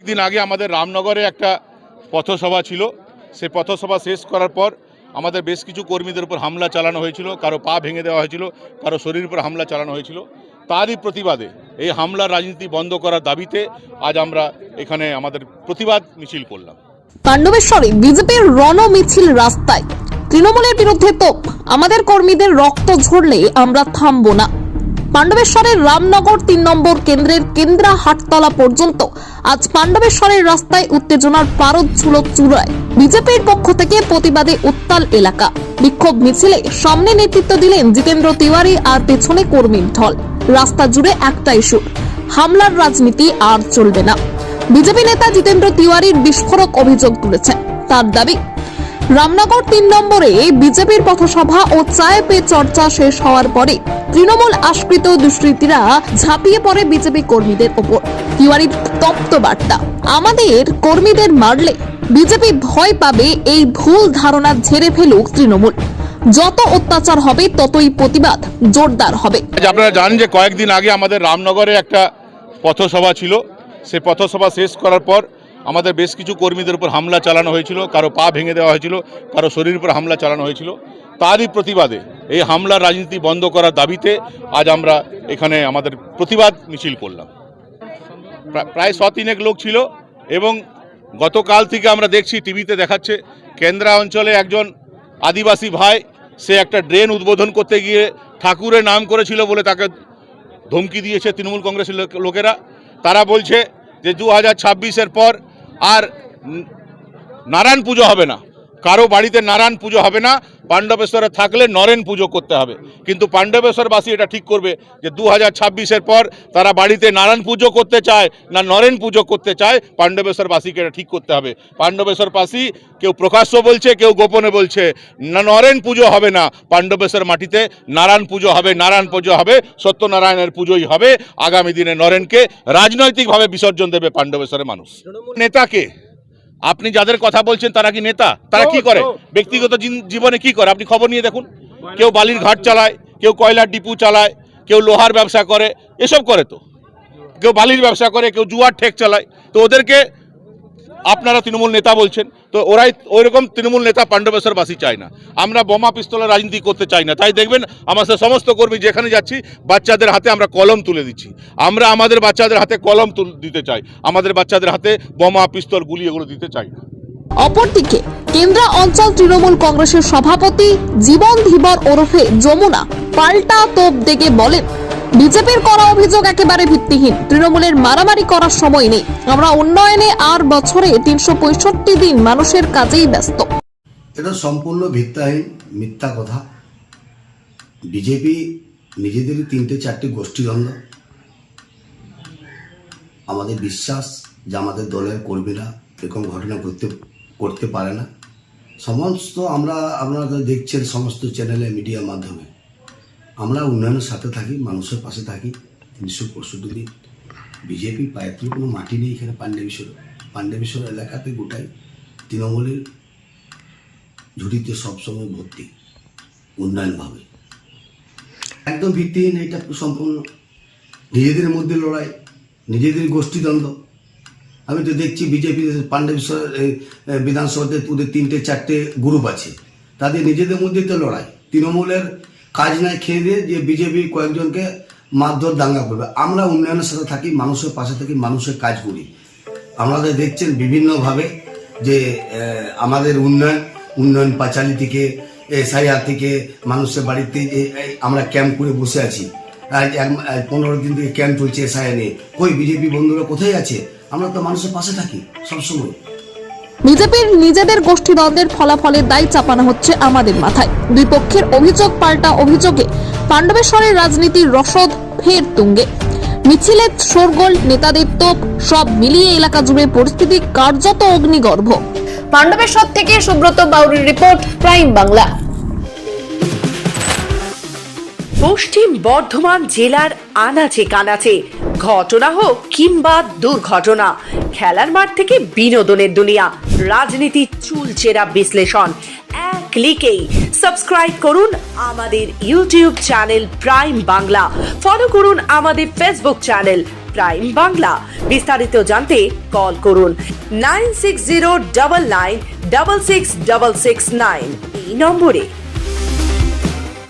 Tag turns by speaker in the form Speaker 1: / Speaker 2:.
Speaker 1: দিন আগে আমাদের রামনগরে একটা পথসভা ছিল। সেই পথসভা শেষ করার পর আমাদের বেশ কিছু কর্মীদের উপর হামলা চালানো হয়েছিল, কারো পা ভেঙে দেওয়া হয়েছিল, কারো শরীরের উপর হামলা চালানো হয়েছিল। তারই প্রতিবাদে এই হামলার রাজনীতি বন্ধ করার দাবিতে আজ আমরা এখানে আমাদের প্রতিবাদ মিছিল করলাম।
Speaker 2: পাণ্ডবেশ্বরে বিজেপির রণ মিছিল রাস্তায়, তৃণমূলের বিরুদ্ধে তোপ, আমাদের কর্মীদের রক্ত ঝরলে আমরা থামবো না। পাণ্ডবেশ্বরের রামনগর ৩ নম্বর কেন্দ্রের কেন্দ্রা হাটতলা পর্যন্ত আজ পাণ্ডবেশ্বরের রাস্তায় উত্তেজনার পারদ ছিল চূড়ায়। বিজেপির পক্ষ থেকে প্রতিবাদে উত্তাল এলাকা। বিক্ষোভ মিছিলে সামনে নেতৃত্ব দিলেন জিতেন্দ্র তিওয়ারি আর পেছনে কর্মীর ঢল। রাস্তা জুড়ে একটাই সুর, হামলার রাজনীতি আর চলবে না। বিজেপি নেতা জিতেন্দ্র তিওয়ারির বিস্ফোরক অভিযোগ তুলেছেন। তার দাবি, রামনগর ৩ নম্বরে বিজেপির পথসভা ও চায় পে চর্চা শেষ হওয়ার পরে তৃণমূল আশ্রিত দুষ্কৃতীরা ঝাঁপিয়ে পড়ে বিজেপি কর্মীদের ওপর। তিওয়ারির তপ্ত বার্তা, আমাদের কর্মীদের মারলে বিজেপি ভয় পাবে, এই ভুল ধারণা ঝেড়ে ফেলুক তৃণমূল। যত অত্যাচার হবে ততই প্রতিবাদ জোরদার হবে।
Speaker 1: আপনারা জানেন যে কয়েকদিন আগে আমাদের রামনগরে একটা পথসভা ছিল। সেই পথসভা শেষ করার পর আমাদের বেশ কিছু কর্মীদের উপর হামলা চালানো হয়েছিল, কারো পা ভেঙে দেওয়া হয়েছিল, কারো শরীরের উপর হামলা চালানো হয়েছিল। তারই প্রতিবাদে এই হামলার রাজনীতি বন্ধ করার দাবিতে আজ আমরা এখানে আমাদের প্রতিবাদ মিছিল করলাম। প্রায় 100-3 লোক ছিল এবং গতকাল থেকে আমরা দেখছি, টিভিতে দেখাচ্ছে, কেন্দ্রা অঞ্চলে একজন আদিবাসী ভাই, সে একটা ড্রেন উদ্বোধন করতে গিয়ে ঠাকুরের নাম করেছিল বলে তাকে ধমকি দিয়েছে তৃণমূল কংগ্রেসের লোকেরা। তারা বলছে যে 2026-এর পর আর নারায়ণ পুজো হবে না, কারো বাড়িতে নারায়ণ পুজো হবে না, পাণ্ডবেশ্বরে থাকলে নরেন পুজো করতে হবে। কিন্তু পাণ্ডবেশ্বরবাসী এটা ঠিক করবে যে 2026-এর পর তারা বাড়িতে নারায়ণ পুজো করতে চায় না নরেন পুজো করতে চায়। পাণ্ডবেশ্বরবাসীকে এটা ঠিক করতে হবে। পাণ্ডবেশ্বরবাসী কেউ প্রকাশ্য বলছে, কেউ গোপনে বলছে, না নরেন পুজো হবে না, পাণ্ডবেশ্বর মাটিতে নারায়ণ পুজো হবে, নারায়ণ পুজো হবে, সত্যনারায়ণের পুজোই হবে। আগামী দিনে নরেনকে রাজনৈতিকভাবে বিসর্জন দেবে পাণ্ডবেশ্বরের মানুষ। নেতাকে আপনি যাদের কথা বলছেন তারা কি নেতা? তারা কি করে ব্যক্তিগত জীবনে, কি করে আপনি খবর নিয়ে দেখুন। কেউ বালির ঘাট চালায়, কেউ কয়লার ডিপু চালায়, কেউ লোহার ব্যবসা করে, এসব করে। তো কেউ বালির ব্যবসা করে, কেউ জুয়ার ঠেক চালায়। তো ওদেরকে আপনারা তৃণমূল নেতা বলছেন, তো ওরাই ওইরকম তৃণমূল নেতা পাণ্ডবেশ্বরবাসী চায় না। আমরা বোমা পিস্তলের রাজনীতি করতে চাই না। তাই দেখবেন আমাদের সমস্ত কর্মী যেখানে যাচ্ছি, বাচ্চাদের হাতে আমরা কলম তুলে দিচ্ছি। আমরা আমাদের বাচ্চাদের হাতে কলম দিতে চাই, আমাদের বাচ্চাদের হাতে বোমা পিস্তল গুলি এগুলো দিতে চাই না।
Speaker 2: অপরদিকে কেন্দ্রা অঞ্চল তৃণমূল কংগ্রেসের সভাপতি জীবন ধীবর ওরফে যমুনা পাল্টা তোপ দেগে বলেন, বিজেপির করা অভিযোগ একেবারে ভিত্তিহীন। তৃণমূলের মারামারি করার সময় নেই। আমরা উন্নয়নে আর বছরে 365 দিন মানুষের কাজেই ব্যস্ত।
Speaker 3: এটা সম্পূর্ণ ভিত্তিহীন মিথ্যা কথা। বিজেপি নিজেদেরই 3-4টি গোষ্ঠীদ্বন্দ্ব। আমাদের বিশ্বাস যে আমাদের দলের কর্মীরা এরকম ঘটনা করতে পারে না। সমস্ত আপনারা দেখছেন সমস্ত চ্যানেলে, মিডিয়ার মাধ্যমে আমরা উন্নয়নের সাথে থাকি, মানুষের পাশে থাকি। 365 দিন বিজেপি পায়ের তুলে কোনো মাটি নেই এখানে। পাণ্ডবেশ্বর এলাকাতে গোটাই তৃণমূলের ঝুড়িতে সবসময় ভর্তি উন্নয়নভাবে। একদম ভিত্তিহীন এটা সম্পূর্ণ। নিজেদের মধ্যে লড়াই, নিজেদের গোষ্ঠীদ্বন্দ্ব। আমি তো দেখছি বিজেপি পাণ্ডবেশ্বর বিধানসভাতে ওদের 3-4টে গ্রুপ আছে, তাদের নিজেদের মধ্যে তো লড়াই। তৃণমূলের কাজ নাই খেয়ে দিয়ে যে বিজেপি কয়েকজনকে মারধর দাঙ্গা করবে। আমরা উন্নয়নের সাথে থাকি, মানুষের পাশে থাকি, মানুষের কাজ করি। আপনারা দেখছেন বিভিন্নভাবে যে আমাদের উন্নয়ন পাঁচালী থেকে, SIR থেকে, মানুষের বাড়িতে আমরা ক্যাম্প করে বসে আছি। 15 দিন থেকে ক্যাম্প চলছে SIR নিয়ে। কই বিজেপি বন্ধুরা কোথায় আছে? আমরা তো মানুষের পাশে থাকি সবসময়।
Speaker 2: বিজেপির নিজেদের গোষ্ঠীদ্বন্দ্বের ফলাফলের দায় চাপানো হচ্ছে আমাদের মাথায়। দুই পক্ষের অভিযোগ পাল্টা অভিযোগে পাণ্ডবেশ্বরের রাজনীতির রসদ ফের তুঙ্গে। মিছিলে শোরগোল, নেতাদের তোপ, সব মিলিয়ে এলাকা জুড়ে পরিস্থিতি কার্যত অগ্নিগর্ভ। পাণ্ডবেশ্বর থেকে সুব্রত বাউরির রিপোর্ট, প্রাইম বাংলা।
Speaker 4: পশ্চিম বর্ধমান জেলার আনাচে কানাচে ঘটনা হোক কিংবা দুর্ঘটনা, খেলার মাঠ থেকে বিনোদনের দুনিয়া, রাজনীতির চুলচেরা বিশ্লেষণ, এক ক্লিকেই সাবস্ক্রাইব করুন আমাদের YouTube channel prime Bangla. Follow করুন আমাদের ফেসবুক চ্যানেল প্রাইম বাংলা। বিস্তারিত জানতে কল করুন 9609966669 এই নম্বরে।